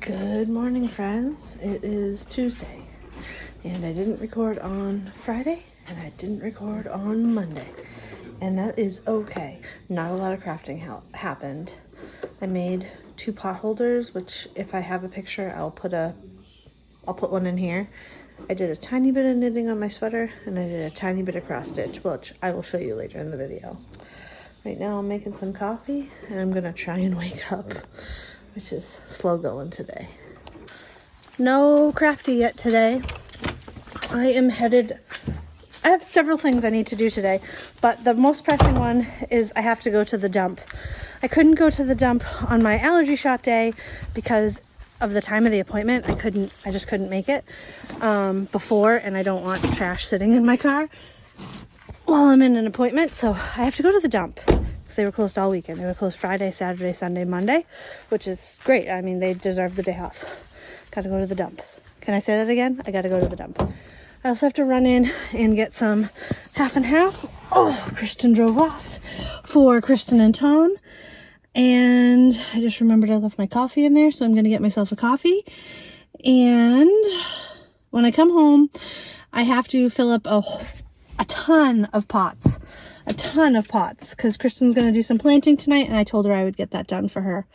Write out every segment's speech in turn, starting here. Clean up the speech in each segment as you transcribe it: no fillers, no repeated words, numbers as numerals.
Good morning, friends. It is Tuesday, and I didn't record on Friday, and I didn't record on Monday, and that is okay. Not a lot of crafting happened. I made 2 pot holders, which if I have a picture, I'll put one in here. I did a tiny bit of knitting on my sweater, and I did a tiny bit of cross stitch, which I will show you later in the video. Right now I'm making some coffee, and I'm gonna try and wake up, which is slow going today. No crafty yet today. I have several things I need to do today, but the most pressing one is I have to go to the dump. I couldn't go to the dump on my allergy shot day because of the time of the appointment. I just couldn't make it before, and I don't want trash sitting in my car while I'm in an appointment, so I have to go to the dump. They were closed all weekend. They were closed Friday, Saturday, Sunday, Monday, which is great. I mean, they deserve the day off. Gotta go to the dump. Can I say that again? I gotta go to the dump. I also have to run in and get some half and half. Oh, Kristen drove us for Kristen and Tom. And I just remembered I left my coffee in there, so I'm gonna get myself a coffee. And when I come home, I have to fill up a ton of pots. Because Kristen's going to do some planting tonight, and I told her I would get that done for her.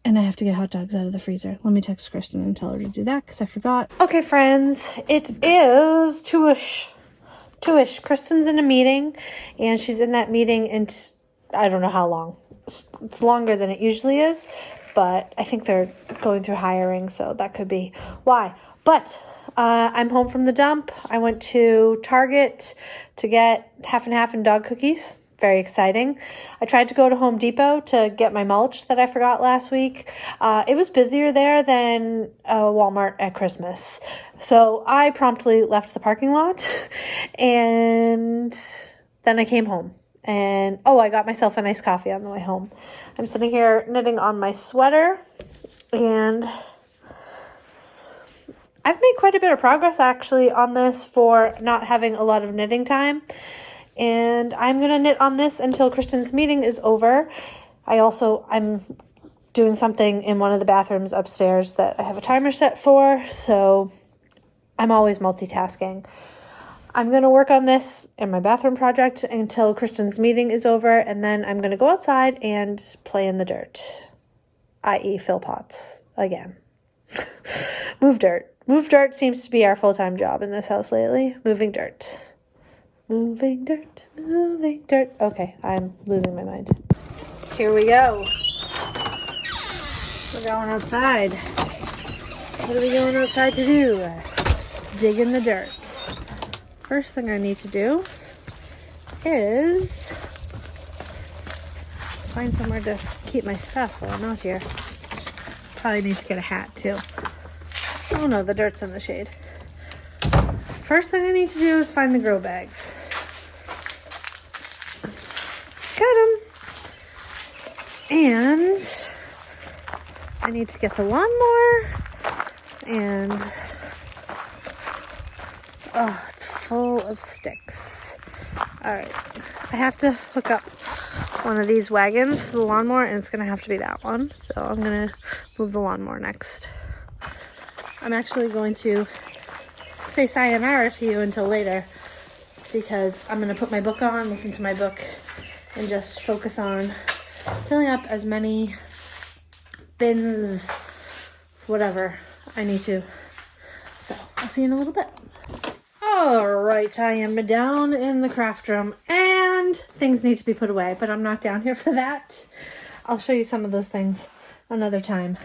And I have to get hot dogs out of the freezer. Let me text Kristen and tell her to do that, because I forgot. Okay, friends, it is 2-ish. Kristen's in a meeting, and she's in that meeting, and I don't know how long. It's longer than it usually is, but I think they're going through hiring, so that could be why. But I'm home from the dump. I went to Target to get half and half and dog cookies. Very exciting. I tried to go to Home Depot to get my mulch that I forgot last week. It was busier there than Walmart at Christmas. So I promptly left the parking lot, and then I came home. And, I got myself a nice coffee on the way home. I'm sitting here knitting on my sweater, and I've made quite a bit of progress actually on this for not having a lot of knitting time. And I'm going to knit on this until Kristen's meeting is over. I'm doing something in one of the bathrooms upstairs that I have a timer set for. So I'm always multitasking. I'm going to work on this in my bathroom project until Kristen's meeting is over. And then I'm going to go outside and play in the dirt, i.e. fill pots again. Move dirt. Move dirt seems to be our full-time job in this house lately. Moving dirt. Moving dirt. Moving dirt. Okay, I'm losing my mind. Here we go. We're going outside. What are we going outside to do? Dig in the dirt. First thing I need to do is find somewhere to keep my stuff while I'm out here. Probably need to get a hat too. Oh no, the dirt's in the shade. First thing I need to do is find the grow bags. Got them. And I need to get the lawnmower. And it's full of sticks. Alright, I have to hook up one of these wagons to the lawnmower, and it's going to have to be that one. So I'm going to move the lawnmower next. I'm actually going to say sayonara to you until later, because I'm going to put my book on, listen to my book, and just focus on filling up as many bins, whatever I need to. So I'll see you in a little bit. Alright, I am down in the craft room, and things need to be put away, but I'm not down here for that. I'll show you some of those things another time.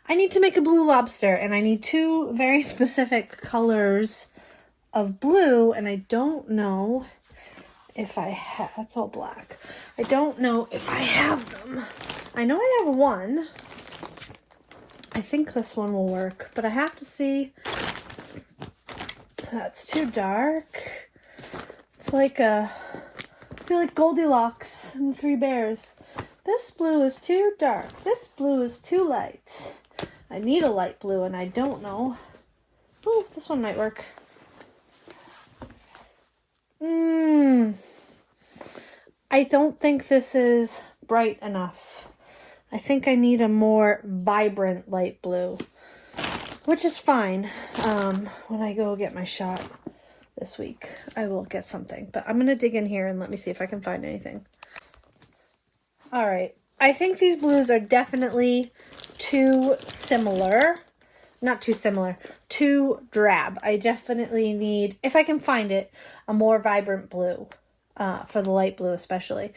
I need to make a blue lobster, and I need 2 very specific colors of blue, and I don't know if I have, that's all black. I don't know if I have them. I know I have one. I think this one will work, but I have to see. That's too dark. It's like I feel like Goldilocks and the 3 Bears. This blue is too dark. This blue is too light. I need a light blue, and I don't know. Oh, this one might work. I don't think this is bright enough. I think I need a more vibrant light blue, which is fine. When I go get my shot this week, I will get something. But I'm going to dig in here and let me see if I can find anything. All right. I think these blues are definitely too similar. Not too similar. Too drab. I definitely need, if I can find it, a more vibrant blue. For the light blue especially.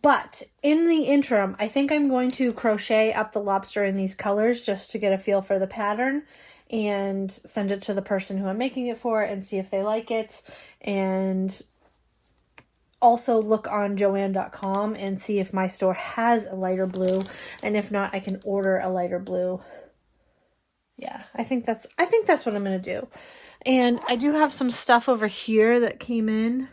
But in the interim, I think I'm going to crochet up the lobster in these colors just to get a feel for the pattern and send it to the person who I'm making it for and see if they like it. And also look on Joann.com and see if my store has a lighter blue. And if not, I can order a lighter blue. Yeah, I think that's what I'm going to do. And I do have some stuff over here that came in.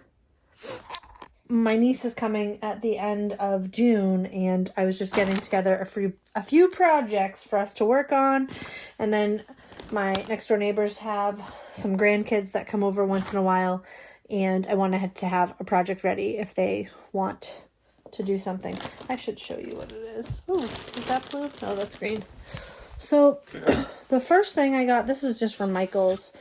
My niece is coming at the end of June, and I was just getting together a few projects for us to work on. And then my next door neighbors have some grandkids that come over once in a while, and I wanted to have a project ready if they want to do something. I should show you what it is. Ooh, is that blue? No, that's green. So the first thing I got, this is just from Michael's,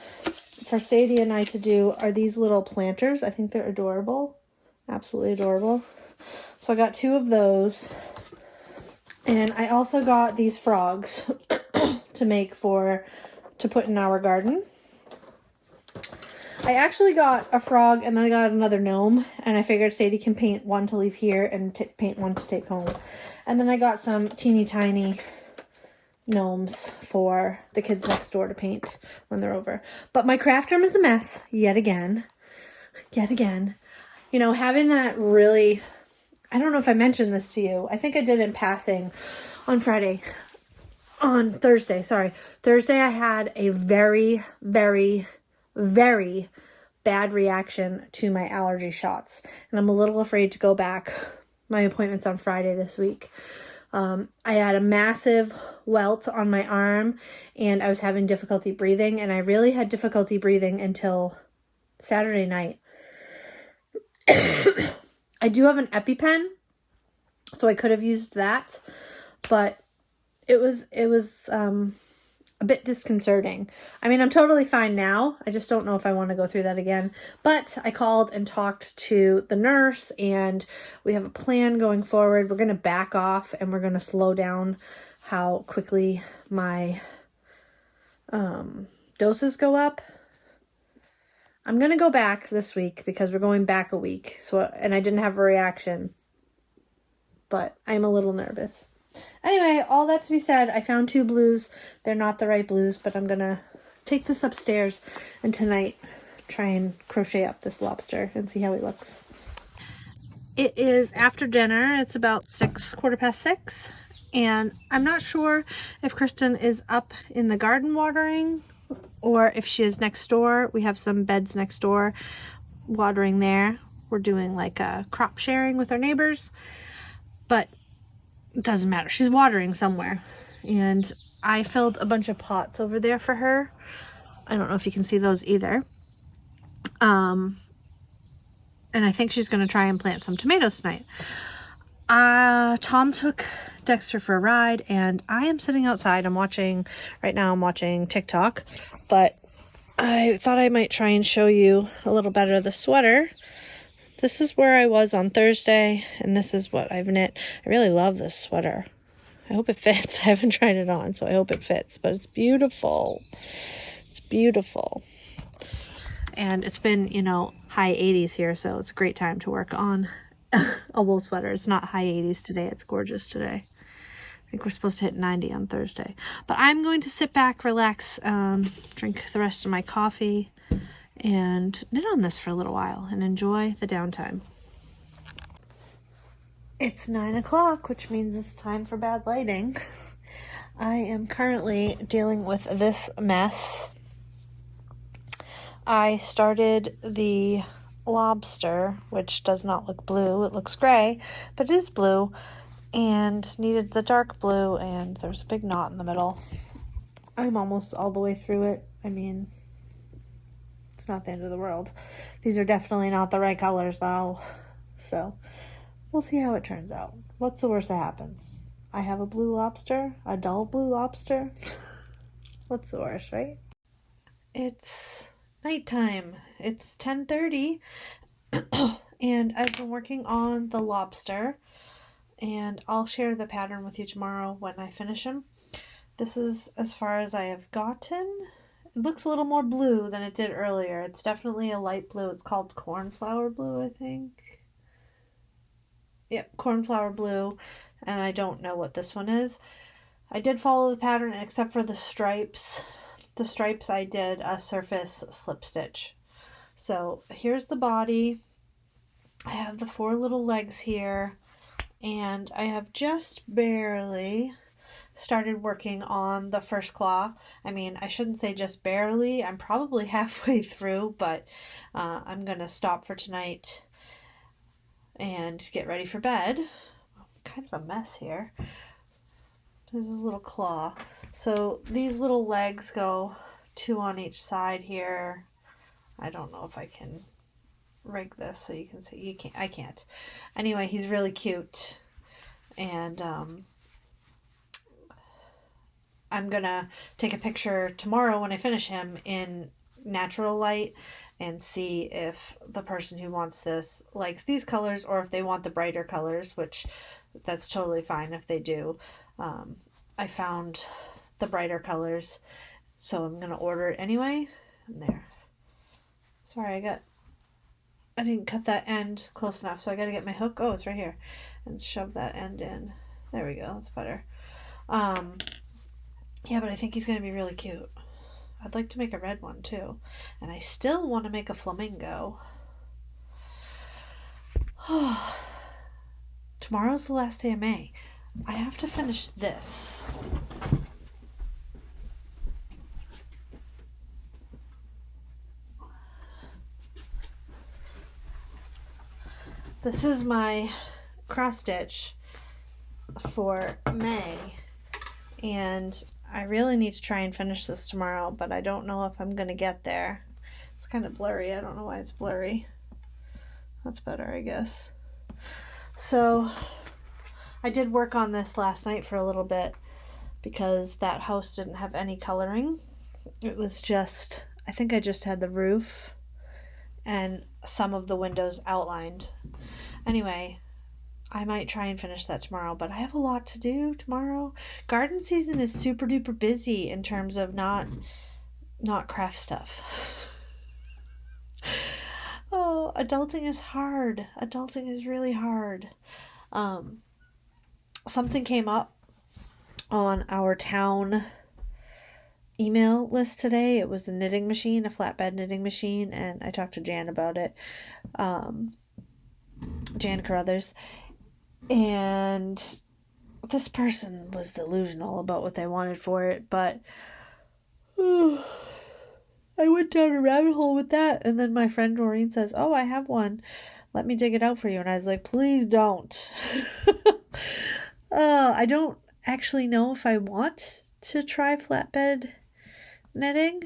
for Sadie and I to do, are these little planters. I think they're adorable. Absolutely adorable. So I got 2 of those. And I also got these frogs to put in our garden. I actually got a frog and then I got another gnome. And I figured Sadie can paint one to leave here and paint one to take home. And then I got some teeny tiny gnomes for the kids next door to paint when they're over. But my craft room is a mess yet again. You know, having that really, I don't know if I mentioned this to you. I think I did in passing on Thursday. Thursday I had a very, very, very bad reaction to my allergy shots. And I'm a little afraid to go back. My appointment's on Friday this week. I had a massive welt on my arm and I was having difficulty breathing. And I really had difficulty breathing until Saturday night. I do have an EpiPen, so I could have used that, but it was a bit disconcerting. I mean, I'm totally fine now. I just don't know if I want to go through that again. But I called and talked to the nurse, and we have a plan going forward. We're going to back off, and we're going to slow down how quickly my doses go up. I'm going to go back this week because we're going back a week. And I didn't have a reaction. But I'm a little nervous. Anyway, all that to be said, I found 2 blues. They're not the right blues, but I'm going to take this upstairs and tonight try and crochet up this lobster and see how he looks. It is after dinner. It's about 6:15. And I'm not sure if Kristen is up in the garden watering or if she is next door. We have some beds next door watering there. We're doing like a crop sharing with our neighbors, but it doesn't matter. She's watering somewhere. And I filled a bunch of pots over there for her. I don't know if you can see those either. And I think she's going to try and plant some tomatoes tonight. Tom took Dexter for a ride, and I am sitting outside. I'm watching TikTok, but I thought I might try and show you a little better of the sweater. This is where I was on Thursday, and this is what I've knit. I really love this sweater. I hope it fits. I haven't tried it on, so I hope it fits, but it's beautiful. It's beautiful. And it's been, high 80s here, so it's a great time to work on a wool sweater. It's not high 80s today. It's gorgeous today. I think we're supposed to hit 90 on Thursday. But I'm going to sit back, relax, drink the rest of my coffee, and knit on this for a little while and enjoy the downtime. It's 9 o'clock, which means it's time for bad lighting. I am currently dealing with this mess. I started the lobster, which does not look blue. It looks gray, but it is blue, and needed the dark blue, and there's a big knot in the middle. I'm almost all the way through it. I mean, it's not the end of the world. These are definitely not the right colors, though, so we'll see how it turns out. What's the worst that happens? I have a blue lobster, a dull blue lobster. What's the worst, right? It's nighttime. It's 10:30 and I've been working on the lobster, and I'll share the pattern with you tomorrow when I finish him. This is as far as I have gotten. It looks a little more blue than it did earlier. It's definitely a light blue. It's called cornflower blue, I think. Yep, cornflower blue, and I don't know what this one is. I did follow the pattern except for the stripes. The stripes I did a surface slip stitch. So here's the body. I have the 4 little legs here, and I have just barely started working on the first claw. I mean, I shouldn't say just barely. I'm probably halfway through, but I'm going to stop for tonight and get ready for bed. Kind of a mess here. There's this little claw. So these little legs go 2 on each side here. I don't know if I can rig this so you can see. You can't. I can't. Anyway, he's really cute, and I'm gonna take a picture tomorrow when I finish him in natural light and see if the person who wants this likes these colors or if they want the brighter colors, which that's totally fine if they do. I found the brighter colors, so I'm gonna order it anyway. And there. Sorry, I didn't cut that end close enough, so I gotta get my hook. Oh, it's right here. And shove that end in. There we go, that's better. Yeah, but I think he's gonna be really cute. I'd like to make a red one too. And I still want to make a flamingo. Tomorrow's the last day of May. I have to finish this. This is my cross stitch for May, and I really need to try and finish this tomorrow, but I don't know if I'm gonna get there. It's kind of blurry. I don't know why it's blurry. That's better, I guess. So I did work on this last night for a little bit because that house didn't have any coloring. It was just, I think I just had the roof and some of the windows outlined. Anyway, I might try and finish that tomorrow, but I have a lot to do tomorrow. Garden season is super duper busy in terms of not craft stuff. Oh, adulting is hard. Adulting is really hard. Something came up on our town email list today. It was a knitting machine, a flatbed knitting machine, and I talked to Jan about it. Jan Carruthers. And this person was delusional about what they wanted for it, but I went down a rabbit hole with that, and then my friend Doreen says, "Oh, I have one. Let me dig it out for you." And I was like, "Please don't." I don't actually know if I want to try flatbed knitting.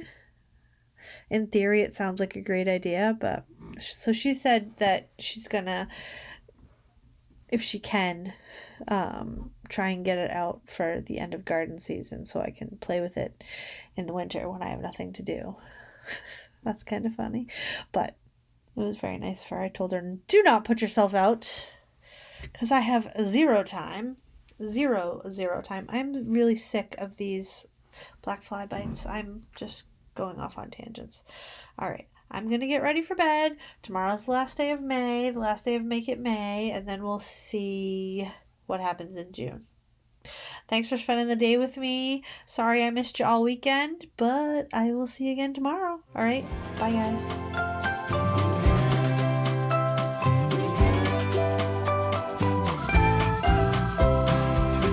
In theory, it sounds like a great idea, but so she said that she's gonna, if she can, try and get it out for the end of garden season so I can play with it in the winter when I have nothing to do. That's kind of funny, but it was very nice of her. I told her, do not put yourself out, because I have zero time. Zero time. I'm really sick of these black fly bites. I'm just going off on tangents. All right. I'm going to get ready for bed. Tomorrow's the last day of May, the last day of Make It May, and then we'll see what happens in June. Thanks for spending the day with me. Sorry I missed you all weekend, but I will see you again tomorrow. All right. Bye, guys.